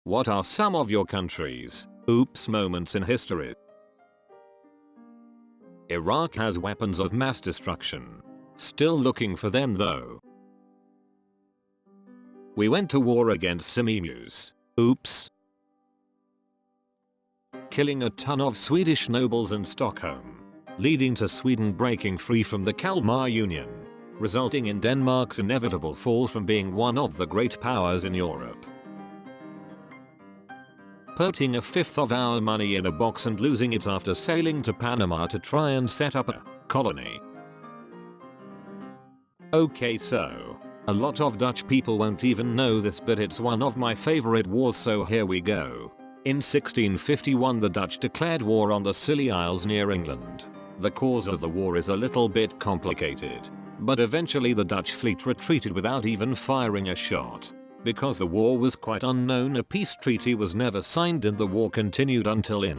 What are some of your country's oops moments in history? Iraq has weapons of mass destruction. Still looking for them though. We went to war against some emus. Oops. Killing a ton of Swedish nobles in Stockholm, leading to Sweden breaking free from the Kalmar Union, resulting in Denmark's inevitable fall from being one of the great powers in Europe. Putting a fifth of our money in a box and losing it after sailing to Panama to try and set up a colony. Okay, so a lot of Dutch people won't even know this, but it's one of my favorite wars, so here we go. In 1651 the Dutch declared war on the Scilly Isles near England. The cause of the war is a little bit complicated, but eventually the Dutch fleet retreated without even firing a shot. Because the war was quite unknown, a peace treaty was never signed and the war continued until in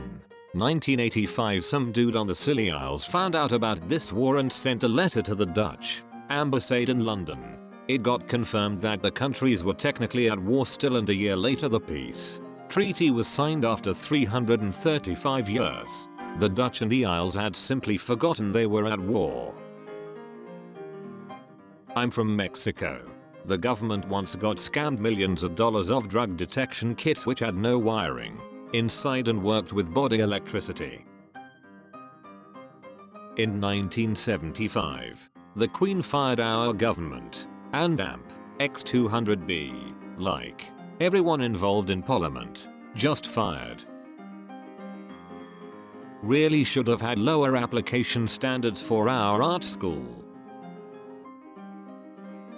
1985 some dude on the Scilly Isles found out about this war and sent a letter to the Dutch embassy in London. It got confirmed that the countries were technically at war still, and a year later the peace treaty was signed after 335 years. The Dutch and the Isles had simply forgotten they were at war. I'm from Mexico. The government once got scammed millions of dollars of drug detection kits which had no wiring inside and worked with body electricity. In 1975, the Queen fired our government and AMP X200B, like everyone involved in Parliament, just fired. Really should have had lower application standards for our art school.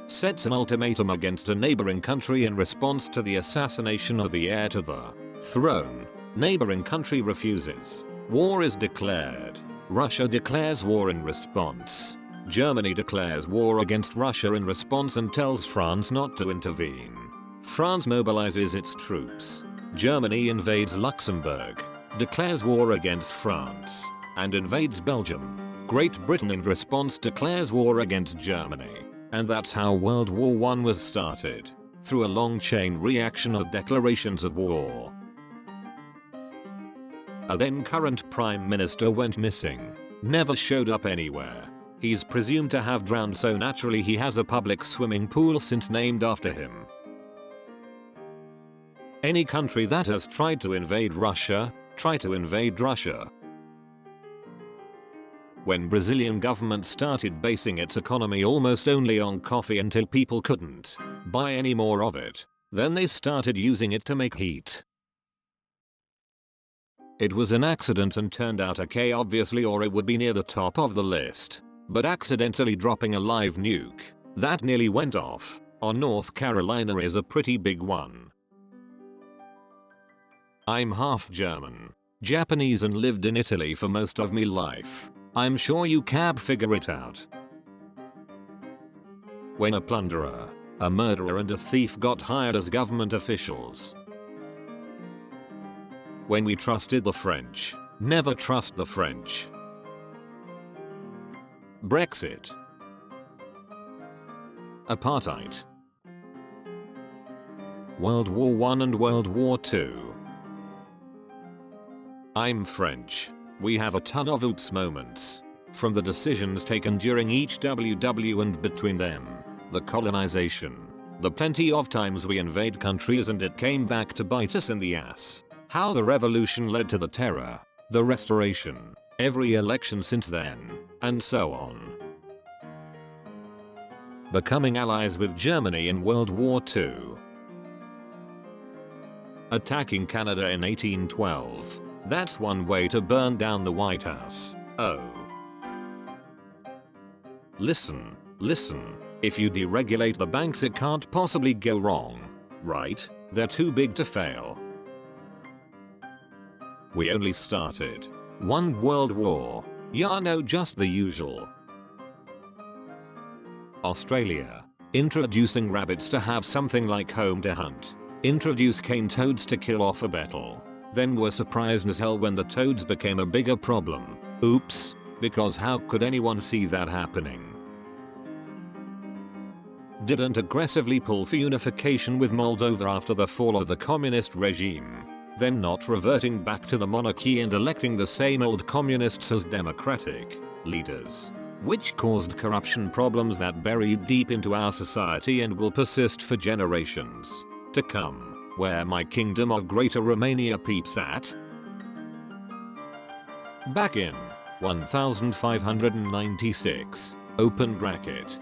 Sets an ultimatum against a neighboring country in response to the assassination of the heir to the throne. Neighboring country refuses. War is declared. Russia declares war in response. Germany declares war against Russia in response and tells France not to intervene. France mobilizes its troops. Germany invades Luxembourg, declares war against France, and invades Belgium. Great Britain in response declares war against Germany. And that's how World War I was started, through a long chain reaction of declarations of war. A then current Prime Minister went missing, never showed up anywhere. He's presumed to have drowned, so naturally he has a public swimming pool since named after him. Any country that has tried to invade Russia, try to invade Russia. When Brazilian government started basing its economy almost only on coffee until people couldn't buy any more of it, then they started using it to make heat. It was an accident and turned out okay obviously, or it would be near the top of the list. But accidentally dropping a live nuke that nearly went off on North Carolina is a pretty big one. I'm half German, Japanese and lived in Italy for most of me life. I'm sure you can figure it out. When a plunderer, a murderer and a thief got hired as government officials. When we trusted the French, never trust the French. Brexit. Apartheid. World War I and World War II. I'm French. We have a ton of oops moments. From the decisions taken during each WW and between them, the colonization, the plenty of times we invade countries and it came back to bite us in the ass, how the revolution led to the terror, the restoration, every election since then, and so on. Becoming allies with Germany in World War II. Attacking Canada in 1812. That's one way to burn down the White House. Oh. Listen, if you deregulate the banks it can't possibly go wrong, right? They're too big to fail. We only started one world war. Yeah, no, just the usual. Australia. Introducing rabbits to have something like home to hunt. Introduce cane toads to kill off a beetle. Then were surprised as hell when the toads became a bigger problem. Oops, because how could anyone see that happening? didn't aggressively pull for unification with Moldova after the fall of the communist regime, then not reverting back to the monarchy and electing the same old communists as democratic leaders, which caused corruption problems that buried deep into our society and will persist for generations to come, where my kingdom of Greater Romania peeps at. Back in 1596, open bracket,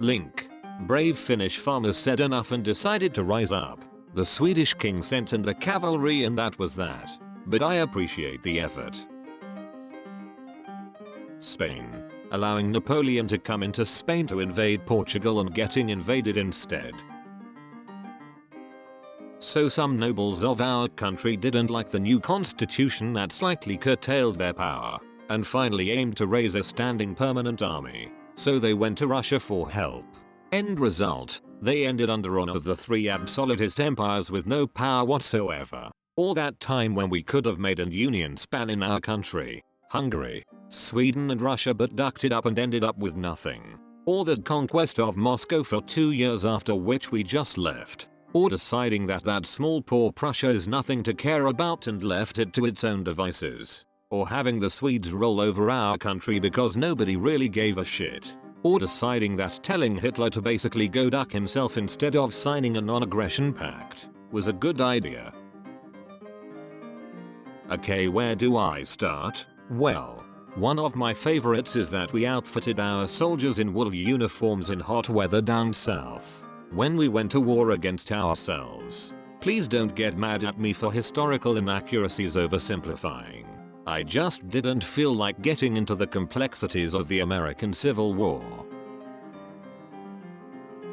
link, brave Finnish farmers said enough and decided to rise up. The Swedish king sent in the cavalry and that was that. But I appreciate the effort. Spain, allowing Napoleon to come into Spain to invade Portugal and getting invaded instead. So some nobles of our country didn't like the new constitution that slightly curtailed their power, and finally aimed to raise a standing permanent army. So they went to Russia for help. End result, they ended under one of the three absolutist empires with no power whatsoever. All that time when we could have made an union span in our country, Hungary, Sweden and Russia, but ducked it up and ended up with nothing. Or the conquest of Moscow for 2 years, after which we just left. Or deciding that small poor Prussia is nothing to care about and left it to its own devices. Or having the Swedes roll over our country because nobody really gave a shit. Or deciding that telling Hitler to basically go duck himself instead of signing a non-aggression pact was a good idea. Okay, where do I start? Well, one of my favorites is that we outfitted our soldiers in wool uniforms in hot weather down south when we went to war against ourselves. Please don't get mad at me for historical inaccuracies oversimplifying. I just didn't feel like getting into the complexities of the American Civil War.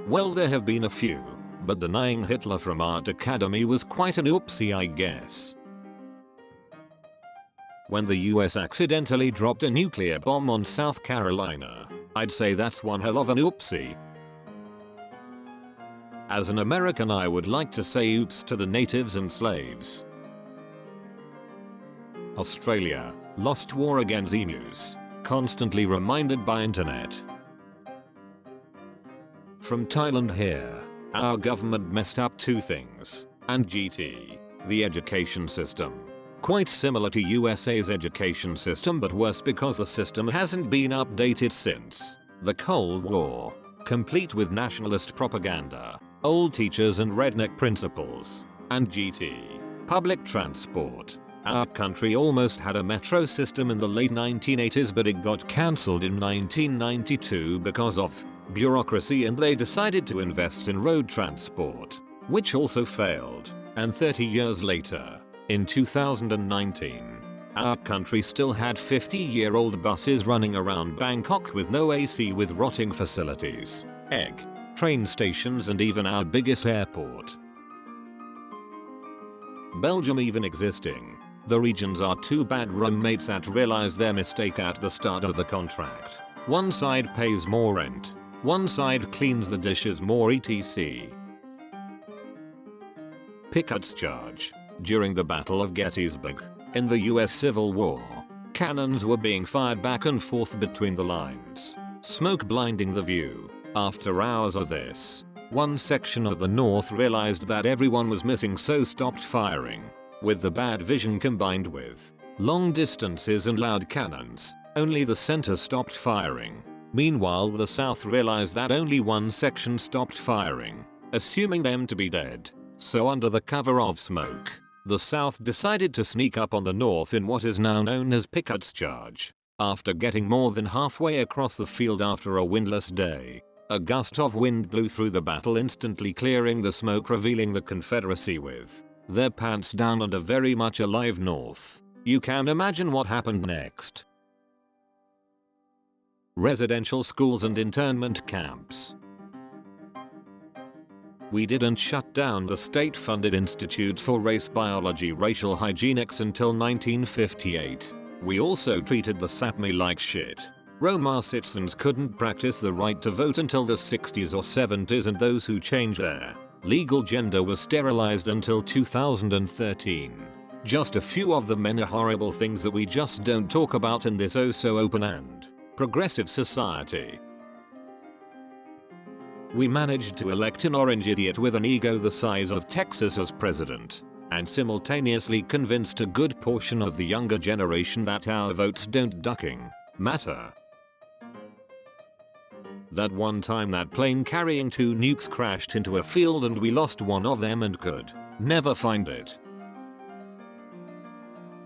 Well, there have been a few, but denying Hitler from Art Academy was quite an oopsie, I guess. When the US accidentally dropped a nuclear bomb on South Carolina, I'd say that's one hell of an oopsie. As an American, I would like to say oops to the natives and slaves. Australia, lost war against emus, constantly reminded by internet. From Thailand here, our government messed up two things, and GT, the education system. Quite similar to USA's education system, but worse because the system hasn't been updated since the Cold War, complete with nationalist propaganda, old teachers and redneck principles. And GT, public transport. Our country almost had a metro system in the late 1980s, but it got cancelled in 1992 because of bureaucracy, and they decided to invest in road transport, which also failed. And 30 years later, in 2019, our country still had 50-year-old buses running around Bangkok with no AC, with rotting facilities, train stations and even our biggest airport. Belgium even existing. The regions are two bad roommates that realize their mistake at the start of the contract. One side pays more rent, one side cleans the dishes more, etc. Pickett's charge. During the Battle of Gettysburg, in the US Civil War, cannons were being fired back and forth between the lines, smoke blinding the view. After hours of this, one section of the North realized that everyone was missing, so stopped firing. With the bad vision combined with long distances and loud cannons, only the center stopped firing. Meanwhile, the South realized that only one section stopped firing, assuming them to be dead. So under the cover of smoke, the South decided to sneak up on the North in what is now known as Pickett's charge. After getting more than halfway across the field after a windless day, a gust of wind blew through the battle, instantly clearing the smoke, revealing the Confederacy with their pants down and a very much alive North. You can imagine what happened next. Residential schools and internment camps. We didn't shut down the state-funded Institute for Race Biology Racial Hygienics until 1958. We also treated the Sapmi like shit. Roma citizens couldn't practice the right to vote until the 60s or 70s, and those who changed their legal gender were sterilized until 2013. Just a few of the many horrible things that we just don't talk about in this oh so open and progressive society. We managed to elect an orange idiot with an ego the size of Texas as president, and simultaneously convinced a good portion of the younger generation that our votes don't ducking matter. That one time that plane carrying 2 nukes crashed into a field and we lost one of them and could never find it.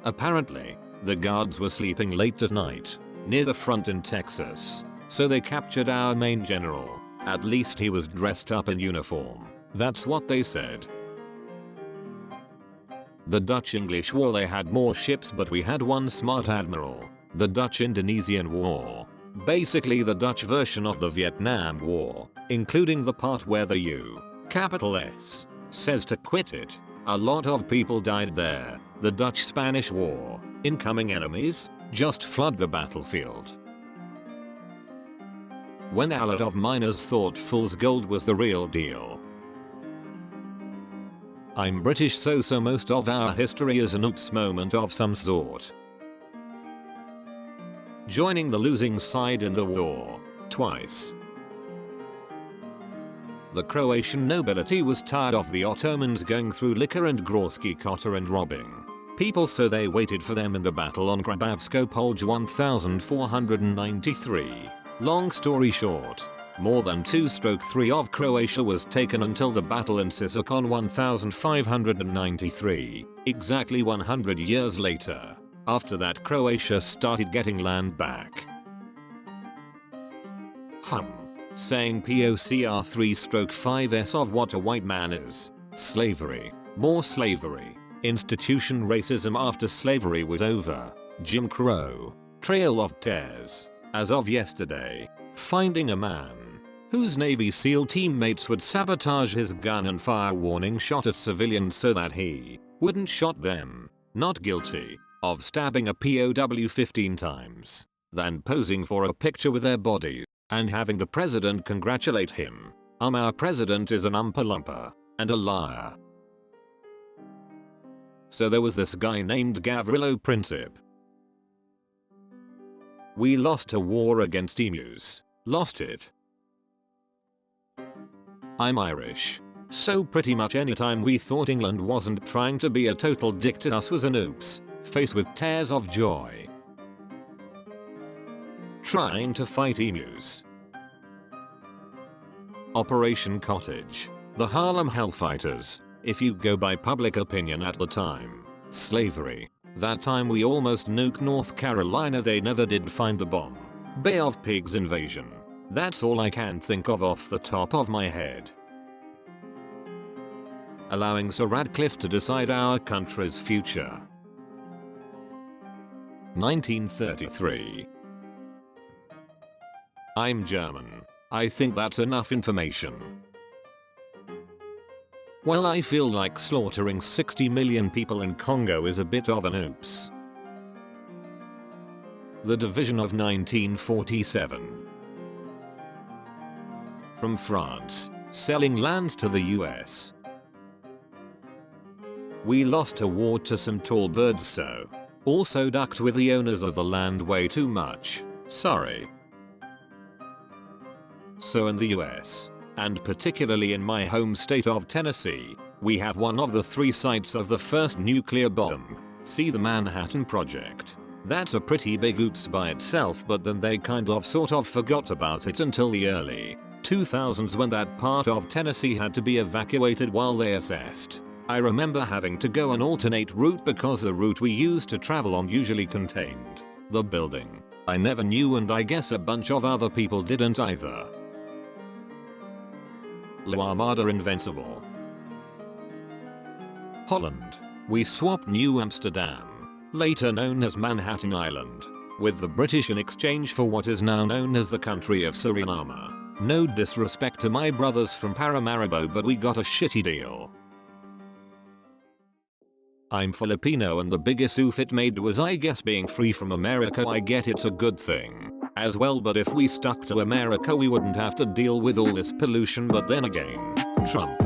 Apparently, the guards were sleeping late at night near the front in Texas, so they captured our main general. At least he was dressed up in uniform. That's what they said. The Dutch-English War, they had more ships but we had one smart admiral. The Dutch-Indonesian War. Basically the Dutch version of the Vietnam War, including the part where the U.S. says to quit it. A lot of people died there. The Dutch-Spanish War. Incoming enemies just flood the battlefield. When a lot of miners thought fool's gold was the real deal. I'm British, so most of our history is an oops moment of some sort. Joining the losing side in the war twice. The Croatian nobility was tired of the Ottomans going through liquor and Gorski Kotar and robbing people, so they waited for them in the battle on Grabovsko Polje 1493. Long story short, more than 2/3 of Croatia was taken until the battle in Sisak on 1593, exactly 100 years later. After that, Croatia started getting land back. Saying POCR 3/5s of what a white man is. Slavery. More slavery. Institution racism after slavery was over. Jim Crow. Trail of Tears. As of yesterday. Finding a man whose Navy SEAL teammates would sabotage his gun and fire warning shot at civilians so that he wouldn't shot them. Not guilty of stabbing a POW 15 times. Then posing for a picture with their bodies and having the president congratulate him. Our president is an Oompa Loompa and a liar. So there was this guy named Gavrilo Princip. We lost a war against emus. Lost it. I'm Irish. So pretty much anytime we thought England wasn't trying to be a total dick to us was an oops. Face with tears of joy. Trying to fight emus. Operation Cottage. The Harlem Hellfighters. If you go by public opinion at the time. Slavery. That time we almost nuked North Carolina, they never did find the bomb. Bay of Pigs invasion. That's all I can think of off the top of my head. Allowing Sir Radcliffe to decide our country's future. 1933. I'm German. I think that's enough information. Well, I feel like slaughtering 60 million people in Congo is a bit of an oops. The division of 1947. From France, selling lands to the US. We lost a war to some tall birds, so also ducked with the owners of the land way too much. Sorry. So in the US, and particularly in my home state of Tennessee, we have one of the 3 sites of the first nuclear bomb. See the Manhattan Project. That's a pretty big oops by itself, but then they kind of sort of forgot about it until the early 2000s when that part of Tennessee had to be evacuated while they assessed. I remember having to go an alternate route because the route we used to travel on usually contained the building. I never knew, and I guess a bunch of other people didn't either. La Armada Invincible. Holland. We swapped New Amsterdam, later known as Manhattan Island, with the British in exchange for what is now known as the country of Suriname. No disrespect to my brothers from Paramaribo, but we got a shitty deal. I'm Filipino, and the biggest oof it made was, I guess, being free from America. I get it's a good thing as well, but if we stuck to America we wouldn't have to deal with all this pollution. But then again, Trump.